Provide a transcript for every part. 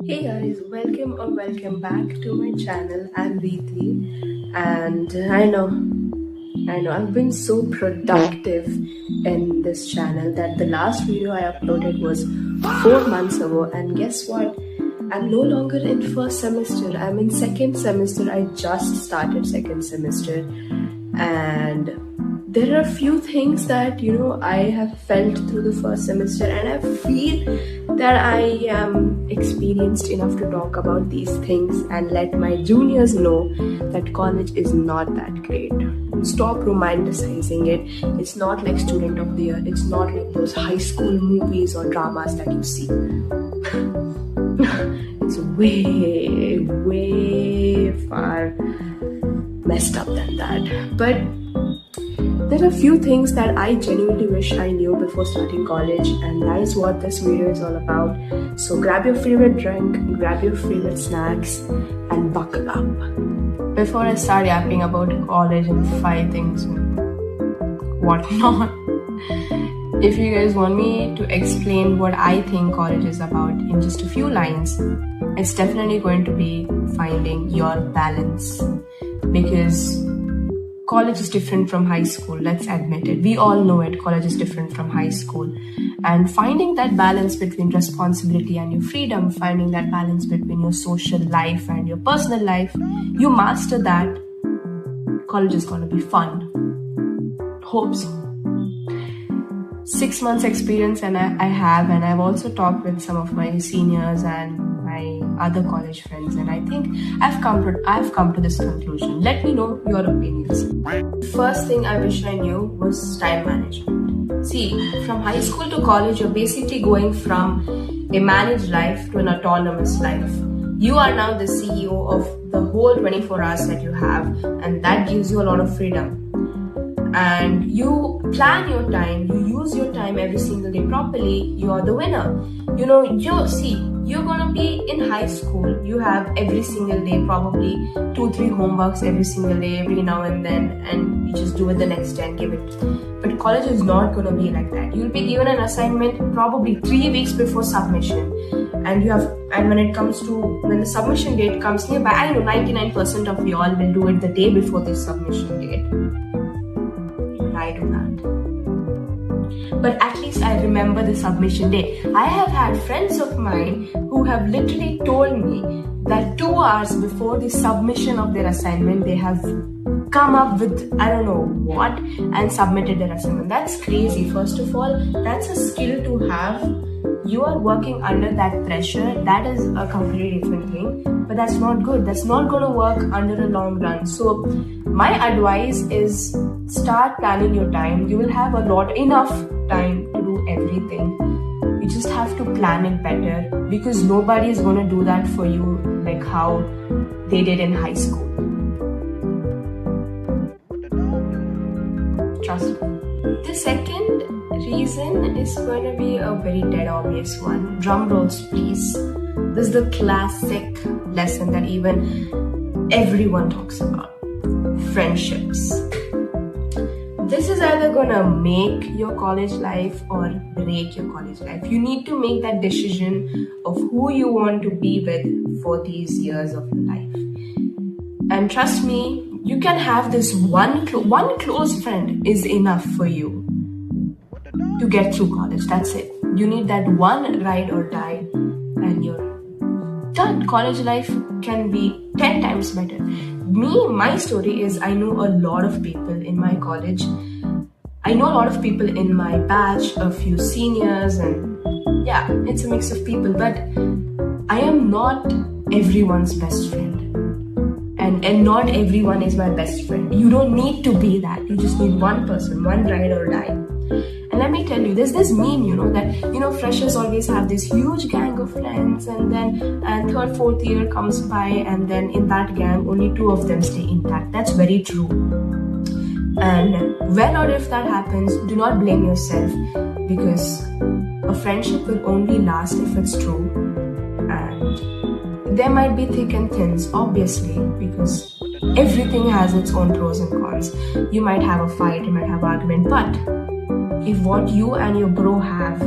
Hey guys, welcome or welcome back to my channel. I'm Reeti, and I know, I've been so productive in this channel that the last video I uploaded was 4 months ago, and guess what? I'm no longer in first semester, I'm in second semester. I just started second semester, and there are a few things that I have felt through the first semester, and I feel that I am experienced enough to talk about these things and let my juniors know that college is not that great. Stop romanticizing it. It's not like student of the year, it's not like those high school movies or dramas that you see. It's way far messed up than that. But there are a few things that I genuinely wish I knew before starting college, and that is what this video is all about. So grab your favorite drink, grab your favorite snacks, and buckle up. Before I start yapping about college and 5 things and whatnot, if you guys want me to explain what I think college is about in just a few lines, it's definitely going to be finding your balance. Because college is different from high school, let's admit it. We all know it, college is different from high school. And finding that balance between responsibility and your freedom, finding that balance between your social life and your personal life, you master that, college is gonna be fun. Hope so. 6 months experience and I've also talked with some of my seniors and my other college friends, and I think I've come to this conclusion. Let me know your opinions. First thing I wish I knew was time management. See, from high school to college, you're basically going from a managed life to an autonomous life. You are now the CEO of the whole 24 hours that you have, and that gives you a lot of freedom. And you plan your time, you use your time every single day properly, you are the winner. You're gonna be in high school, you have every single day probably 2-3 homeworks every single day, every now and then, and you just do it the next day and give it. But college is not gonna be like that. You'll be given an assignment probably 3 weeks before submission, and when the submission date comes nearby, I know 99% of y'all will do it the day before the submission date. I do that. But at least I remember the submission date. I have had friends of mine who have literally told me that 2 hours before the submission of their assignment, they have come up with I don't know what and submitted their assignment. That's crazy. First of all, that's a skill to have. You are working under that pressure. That is a completely different thing. But that's not good. That's not going to work under a long run. So my advice is start planning your time. You will have enough time to do everything. You just have to plan it better, because nobody is going to do that for you like how they did in high school. Trust me. The second reason is going to be a very dead obvious one. Drum rolls, please. This is the classic lesson that even everyone talks about. Friendships. This is either gonna make your college life or break your college life. You need to make that decision of who you want to be with for these years of your life. And trust me, you can have this one close friend is enough for you to get through college. That's it. You need that one ride or die, and you're done. College life can be 10 times better. My story is I know a lot of people in my college. I know a lot of people in my batch, a few seniors, and yeah, it's a mix of people, but I am not everyone's best friend. And not everyone is my best friend. You don't need to be that. You just need one person, one ride or die. And let me tell you, there's this meme, that freshers always have this huge gang of friends, and then third, fourth year comes by, and then in that gang, only 2 of them stay intact. That's very true. And when or if that happens, do not blame yourself, because a friendship will only last if it's true. And there might be thick and thins, obviously, because everything has its own pros and cons. You might have a fight, you might have an argument, but if what you and your bro have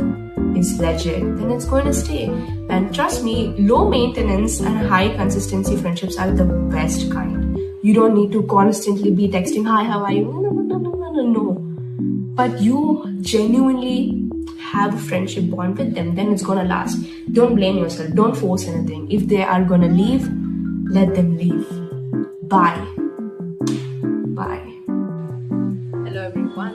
is legit, then it's going to stay. And trust me, low maintenance and high consistency friendships are the best kind. You don't need to constantly be texting, hi, how are you? No. But you genuinely have a friendship bond with them, then it's gonna last. Don't blame yourself. Don't force anything. If they are gonna leave, let them leave. Bye. Bye. Hello everyone.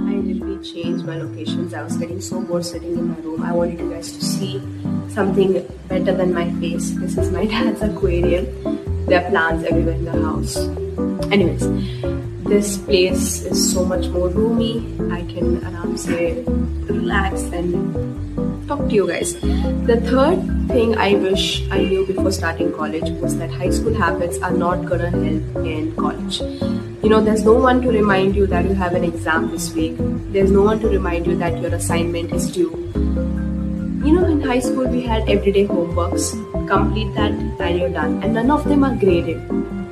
I literally changed my locations. I was getting so bored sitting in my room. I wanted you guys to see something better than my face. This is my dad's aquarium. There are plants everywhere in the house. Anyways, this place is so much more roomy. I can say relax and talk to you guys. The third thing I wish I knew before starting college was that high school habits are not gonna help in college. There's no one to remind you that you have an exam this week. There's no one to remind you that your assignment is due. In high school we had everyday homeworks. Complete that and you're done. And none of them are graded.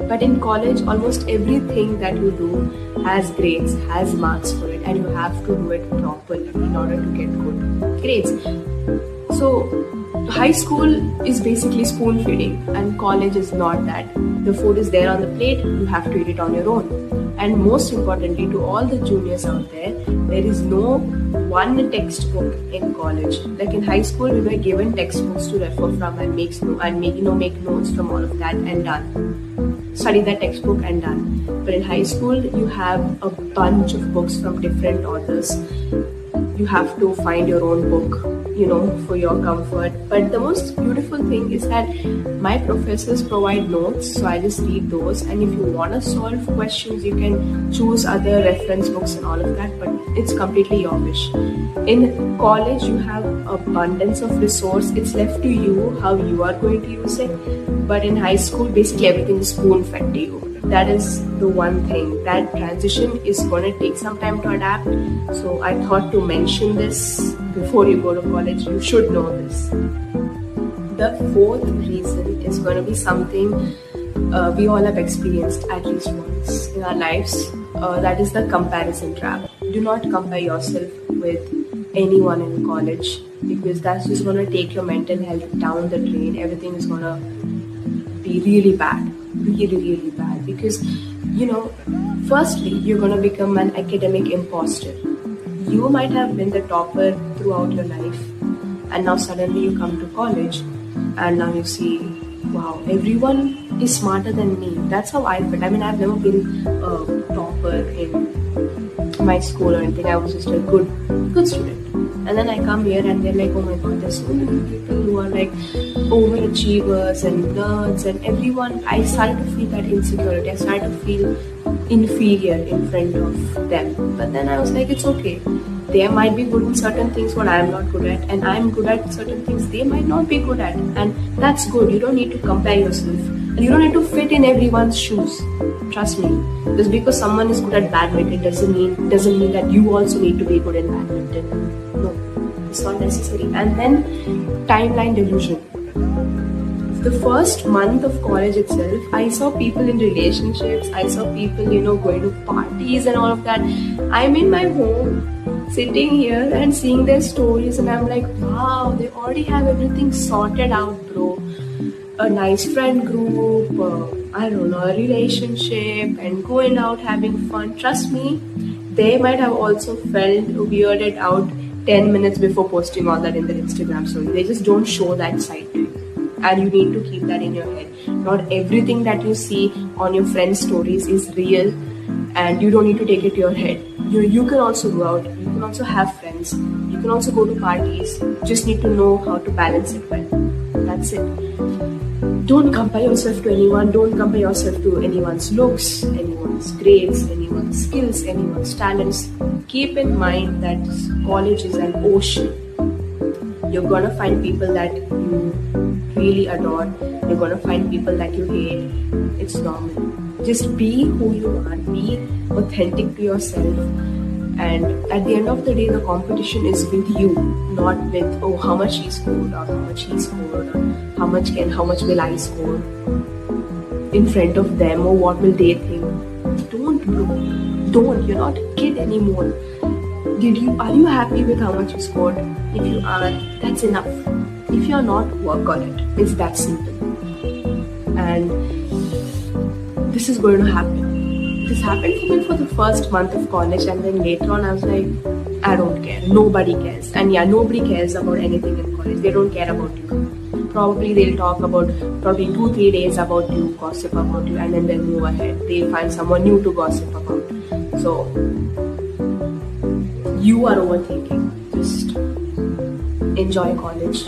But in college, almost everything that you do has grades, has marks for it, and you have to do it properly in order to get good grades. So, high school is basically spoon feeding, and college is not that. The food is there on the plate, you have to eat it on your own. And most importantly, to all the juniors out there is no one textbook in college. Like in high school, we were given textbooks to refer from and make notes from all of that and done. Study that textbook and done. But in high school, you have a bunch of books from different authors. You have to find your own book, for your comfort. But the most beautiful thing is that my professors provide notes, so I just read those. And if you want to solve questions, you can choose other reference books and all of that, but it's completely your wish. In college, you have abundance of resource. It's left to you how you are going to use it. But in high school, basically everything is spoon-fed to you. That is the one thing. That transition is going to take some time to adapt. So I thought to mention this before you go to college. You should know this. The fourth reason is going to be something we all have experienced at least once in our lives. That is the comparison trap. Do not compare yourself with anyone in college, because that's just going to take your mental health down the drain. Everything is going to be really bad. Really bad, because firstly, you're going to become an academic imposter. You might have been the topper throughout your life, and now suddenly you come to college and now you see, wow, everyone is smarter than me. That's how I felt. I've never been a topper in my school or anything. I was just a good student. And then I come here and they're like, oh my god, there's so many people who are like overachievers and nerds and everyone. I started to feel that insecurity. I started to feel inferior in front of them. But then I was like, it's okay. They might be good in certain things what I'm not good at, and I'm good at certain things they might not be good at. And that's good. You don't need to compare yourself. And you don't need to fit in everyone's shoes. Trust me. Just because someone is good at badminton doesn't mean that you also need to be good in badminton. It's not necessary. And then timeline delusion. The first month of college itself, I saw people in relationships. I saw people, going to parties and all of that. I'm in my home, sitting here and seeing their stories, and I'm like, wow, they already have everything sorted out, bro. A nice friend group, a relationship, and going out having fun. Trust me, they might have also felt weirded out 10 minutes before posting all that in their Instagram story. They just don't show that side to you. And you need to keep that in your head. Not everything that you see on your friends' stories is real, and you don't need to take it to your head. You can also go out, you can also have friends, you can also go to parties. You just need to know how to balance it well. That's it. Don't compare yourself to anyone. Don't compare yourself to anyone's looks, anyone's grades, anyone's skills, anyone's talents. Keep in mind that college is an ocean. You're gonna find people that you really adore. You're gonna find people that you hate. It's normal. Just be who you are. Be authentic to yourself. And at the end of the day, the competition is with you, not with how much he scored or how much he scored or how much will I score in front of them, or what will they think. Don't. You're not a kid anymore. Are you happy with how much you scored? If you are, that's enough. If you're not, work on it. It's that simple. And this is going to happen. This happened for me for the first month of college, and then later on I was like, I don't care. Nobody cares. And yeah, nobody cares about anything in college. They don't care about you. Probably they'll talk about 2-3 days about you, gossip about you, and then they'll move ahead. They'll find someone new to gossip about. So you are overthinking. Just enjoy college,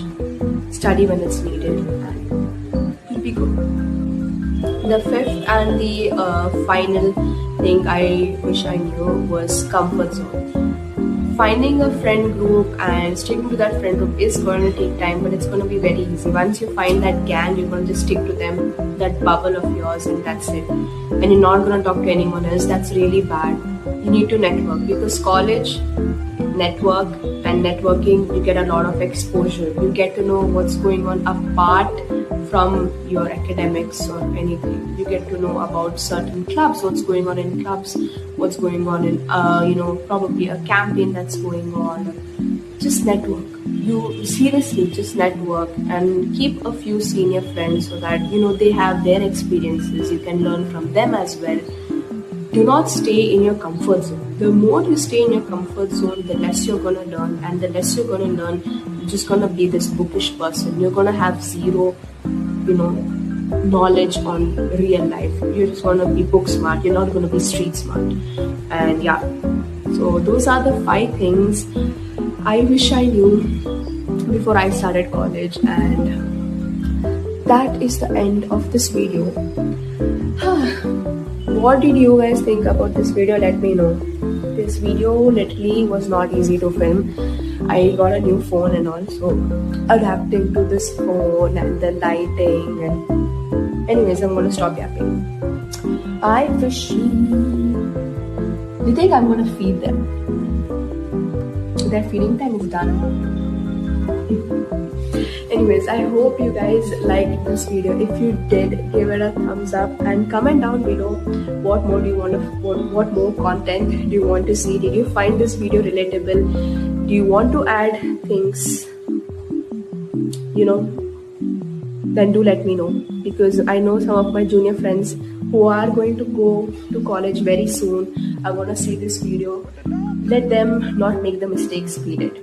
study when it's needed, and you'll be good. The fifth and the final thing I wish I knew was comfort zone. Finding a friend group and sticking to that friend group is going to take time, but it's going to be very easy. Once you find that gang, you're going to just stick to them, that bubble of yours, and that's it. And you're not going to talk to anyone else. That's really bad. You need to network, because college, network, and networking, you get a lot of exposure. You get to know what's going on apart from your academics or anything. You get to know about certain clubs, what's going on in clubs, what's going on in probably a campaign that's going on. Just network. You seriously just network and keep a few senior friends so that they have their experiences. You can learn from them as well. Do not stay in your comfort zone. The more you stay in your comfort zone, the less you're going to learn, and the less you're going to learn, you're just going to be this bookish person. You're going to have zero knowledge on real life. You're just going to be book smart. You're not going to be street smart. And yeah, so those are the 5 things I wish I knew before I started college. And that is the end of this video. What did you guys think about this video? Let me know. This video literally was not easy to film. I got a new phone and all, so adapting to this phone and the lighting, and anyways, I'm gonna stop yapping. I wish you think I'm gonna feed them. Their feeding time is done. Anyways, I hope you guys liked this video. If you did, give it a thumbs up and comment down below what more do you want to, what more content do you want to see. Did you find this video relatable? Do you want to add things? Then do let me know, because I know some of my junior friends who are going to go to college very soon are going to see this video. Let them not make the mistakes we did.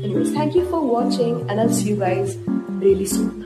Anyways, thank you for watching, and I'll see you guys really soon.